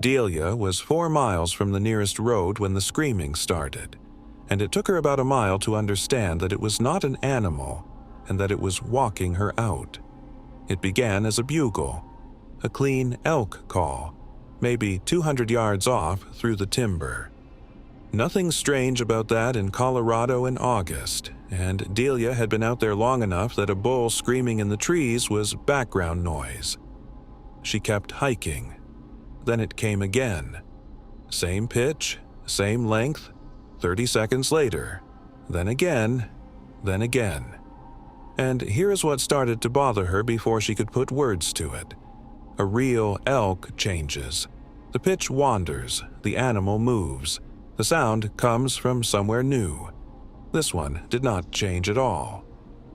Delia was 4 miles from the nearest road when the screaming started, and it took her about a mile to understand that it was not an animal and that it was walking her out. It began as a bugle, a clean elk call, maybe 200 yards off through the timber. Nothing strange about that in Colorado in August, and Delia had been out there long enough that a bull screaming in the trees was background noise. She kept hiking. Then it came again. Same pitch, same length, 30 seconds later. Then again, then again. And here is what started to bother her before she could put words to it. A real elk changes. The pitch wanders, the animal moves. The sound comes from somewhere new. This one did not change at all.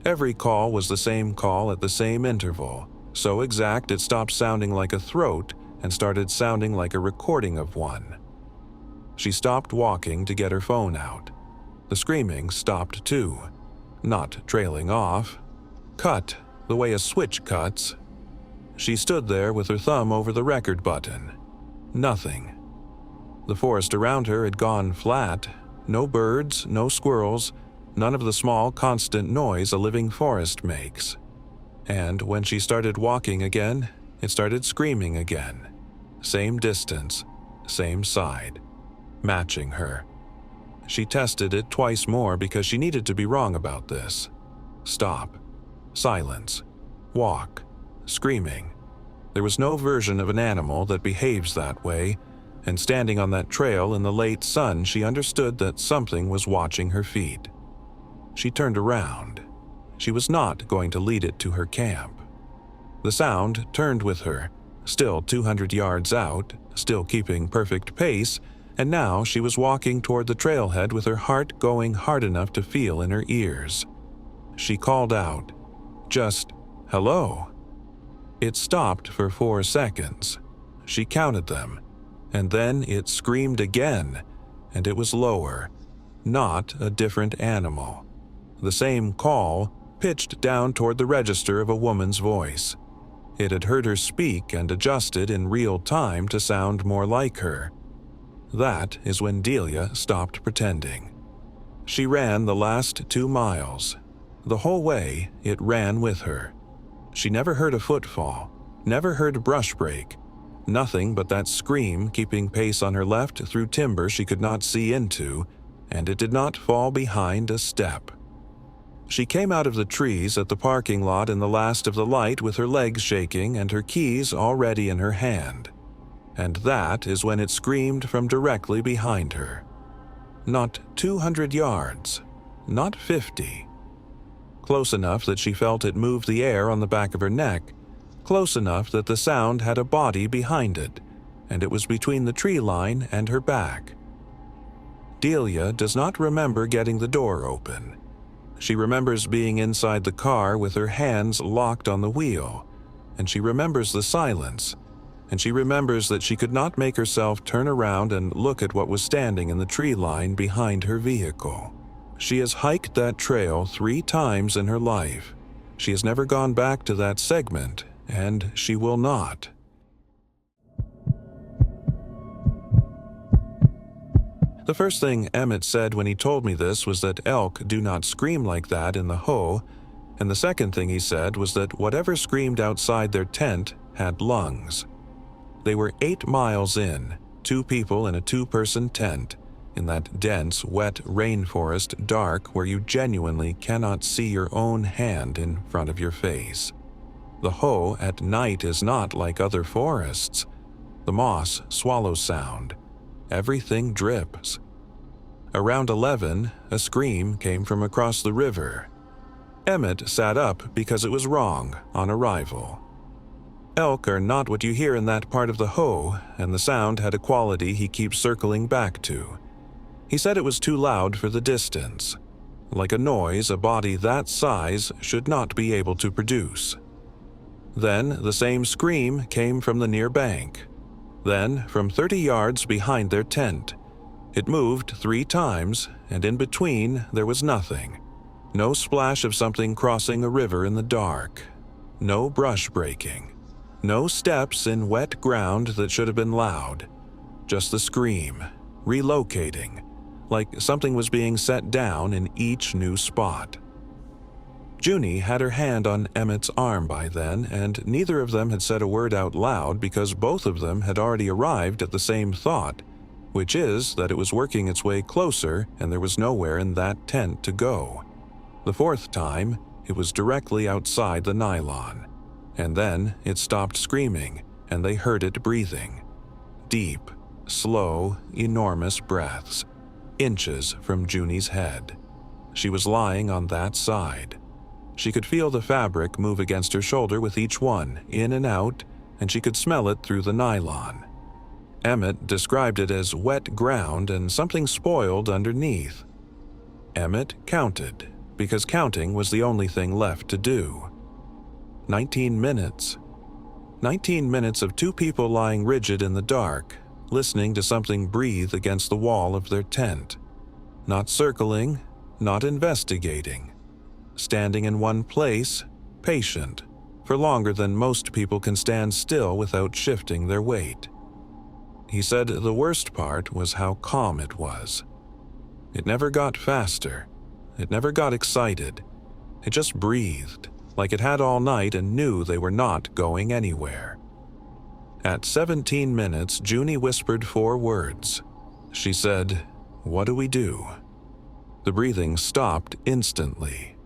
Every call was the same call at the same interval, so exact it stopped sounding like a throat and started sounding like a recording of one. She stopped walking to get her phone out. The screaming stopped too, not trailing off. Cut, the way a switch cuts. She stood there with her thumb over the record button. Nothing. The forest around her had gone flat. No birds, no squirrels, none of the small, constant noise a living forest makes. And when she started walking again, it started screaming again. Same distance, same side, matching her. She tested it twice more because she needed to be wrong about this. Stop. Silence. Walk. Screaming. There was no version of an animal that behaves that way, and standing on that trail in the late sun, she understood that something was watching her feet. She turned around. She was not going to lead it to her camp. The sound turned with her, still 200 yards out, still keeping perfect pace, and now she was walking toward the trailhead with her heart going hard enough to feel in her ears. She called out, just, "Hello." It stopped for 4 seconds. She counted them, and then it screamed again, and it was lower, not a different animal. The same call, pitched down toward the register of a woman's voice. It had heard her speak and adjusted in real time to sound more like her. That is when Delia stopped pretending. She ran the last 2 miles. The whole way, it ran with her. She never heard a footfall, never heard a brush break, nothing but that scream keeping pace on her left through timber she could not see into, and it did not fall behind a step. She came out of the trees at the parking lot in the last of the light with her legs shaking and her keys already in her hand. And that is when it screamed from directly behind her. Not 200 yards, not 50. Close enough that she felt it move the air on the back of her neck, close enough that the sound had a body behind it, and it was between the tree line and her back. Delia does not remember getting the door open. She remembers being inside the car with her hands locked on the wheel, and she remembers the silence, and she remembers that she could not make herself turn around and look at what was standing in the tree line behind her vehicle. She has hiked that trail 3 times in her life. She has never gone back to that segment, and she will not. The first thing Emmett said when he told me this was that elk do not scream like that in the Hoh, and the second thing he said was that whatever screamed outside their tent had lungs. They were 8 miles in, 2 people in a 2-person tent, in that dense, wet rainforest dark where you genuinely cannot see your own hand in front of your face. The Hoh at night is not like other forests. The moss swallows sound. Everything drips. Around 11, a scream came from across the river. Emmett sat up because it was wrong on arrival. Elk are not what you hear in that part of the Hoh, and the sound had a quality he keeps circling back to. He said it was too loud for the distance, like a noise a body that size should not be able to produce. Then the same scream came from the near bank. Then from 30 yards behind their tent. It moved 3 times, and in between there was nothing. No splash of something crossing a river in the dark. No brush breaking. No steps in wet ground that should have been loud. just the scream, relocating, like something was being set down in each new spot. Junie had her hand on Emmett's arm by then, and neither of them had said a word out loud because both of them had already arrived at the same thought, which is that it was working its way closer and there was nowhere in that tent to go. The fourth time, it was directly outside the nylon. And then it stopped screaming, and they heard it breathing. Deep, slow, enormous breaths, inches from Junie's head. She was lying on that side. She could feel the fabric move against her shoulder with each one, in and out, and she could smell it through the nylon. Emmett described it as wet ground and something spoiled underneath. Emmett counted, because counting was the only thing left to do. 19 minutes. 19 minutes of two people lying rigid in the dark, listening to something breathe against the wall of their tent. Not circling, not investigating. Standing in one place, patient, for longer than most people can stand still without shifting their weight. He said the worst part was how calm it was. It never got faster. It never got excited. It just breathed, like it had all night and knew they were not going anywhere. At 17 minutes, Junie whispered 4 words. She said, "What do we do?" The breathing stopped instantly.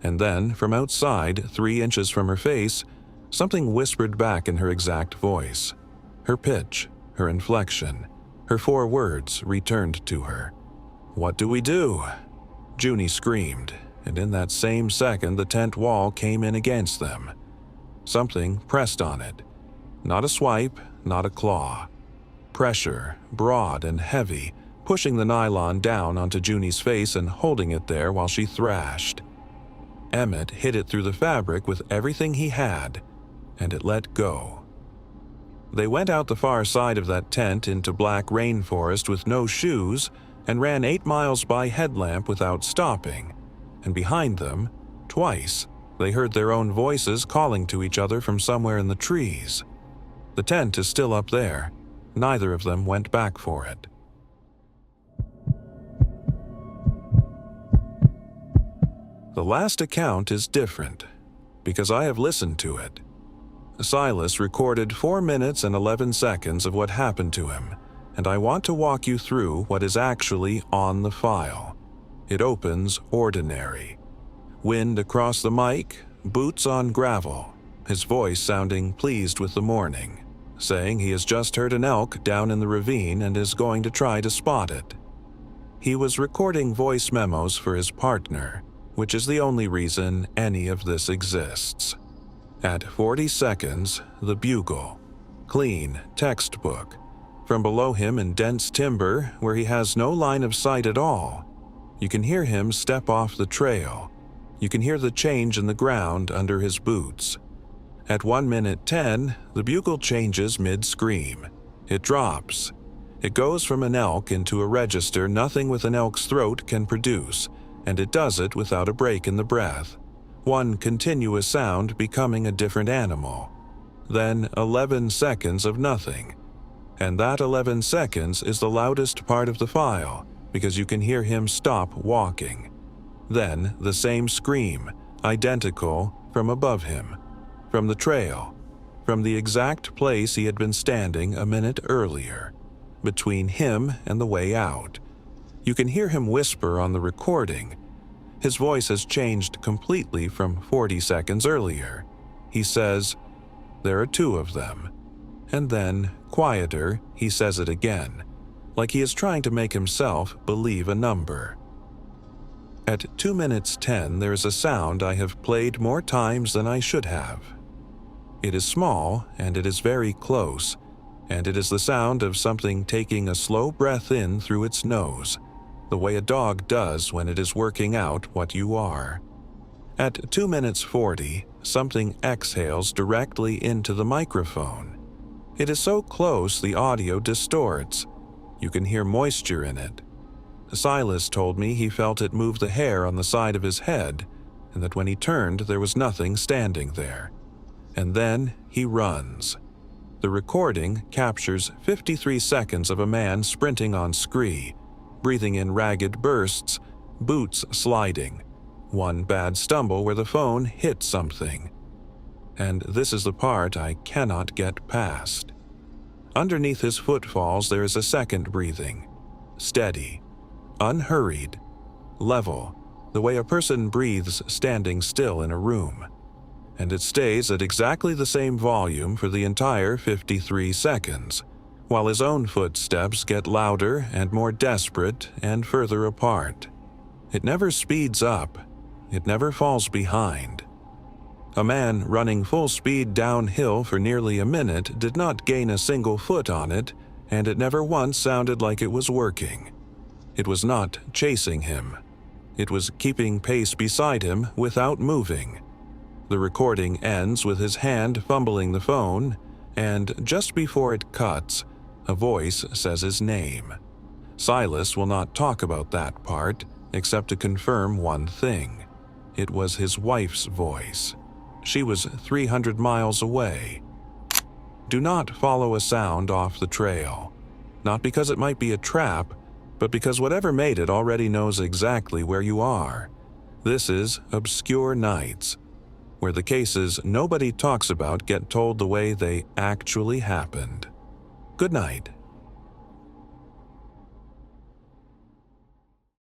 And then, from outside, 3 inches from her face, something whispered back in her exact voice. Her pitch, her inflection, her 4 words returned to her. "What do we do?" Junie screamed, and in that same second the tent wall came in against them. Something pressed on it. Not a swipe, not a claw. Pressure, broad and heavy, pushing the nylon down onto Junie's face and holding it there while she thrashed. Emmett hit it through the fabric with everything he had, and it let go. They went out the far side of that tent into black rainforest with no shoes and ran 8 miles by headlamp without stopping, and behind them, twice, they heard their own voices calling to each other from somewhere in the trees. The tent is still up there. Neither of them went back for it. The last account is different, because I have listened to it. Silas recorded 4 minutes and 11 seconds of what happened to him, and I want to walk you through what is actually on the file. It opens ordinary. Wind across the mic, boots on gravel, his voice sounding pleased with the morning, saying he has just heard an elk down in the ravine and is going to try to spot it. He was recording voice memos for his partner, which is the only reason any of this exists. At 40 seconds, the bugle. Clean, textbook. From below him in dense timber, where he has no line of sight at all. You can hear him step off the trail. You can hear the change in the ground under his boots. At 1 minute 10, the bugle changes mid-scream. It drops. It goes from an elk into a register nothing with an elk's throat can produce, and it does it without a break in the breath. One continuous sound becoming a different animal. Then 11 seconds of nothing. And that 11 seconds is the loudest part of the file, because you can hear him stop walking. Then the same scream, identical, from above him. From the trail. From the exact place he had been standing a minute earlier. Between him and the way out. You can hear him whisper on the recording. His voice has changed completely from 40 seconds earlier. He says, "There are 2 of them." And then, quieter, he says it again, like he is trying to make himself believe a number. At 2 minutes 10, there is a sound I have played more times than I should have. It is small, and it is very close, and it is the sound of something taking a slow breath in through its nose, the way a dog does when it is working out what you are. At 2 minutes 40, something exhales directly into the microphone. It is so close the audio distorts. You can hear moisture in it. Silas told me he felt it move the hair on the side of his head, and that when he turned there was nothing standing there. And then he runs. The recording captures 53 seconds of a man sprinting on scree, breathing in ragged bursts, boots sliding, one bad stumble where the phone hit something. And this is the part I cannot get past. Underneath his footfalls there is a second breathing, steady, unhurried, level, the way a person breathes standing still in a room. And it stays at exactly the same volume for the entire 53 seconds, while his own footsteps get louder and more desperate and further apart. It never speeds up. It never falls behind. A man running full speed downhill for nearly a minute did not gain a single foot on it, and it never once sounded like it was working. It was not chasing him. It was keeping pace beside him without moving. The recording ends with his hand fumbling the phone, and just before it cuts, a voice says his name. Silas will not talk about that part, except to confirm one thing. It was his wife's voice. She was 300 miles away. Do not follow a sound off the trail. Not because it might be a trap, but because whatever made it already knows exactly where you are. This is Obscure Nights, where the cases nobody talks about get told the way they actually happened. Good night.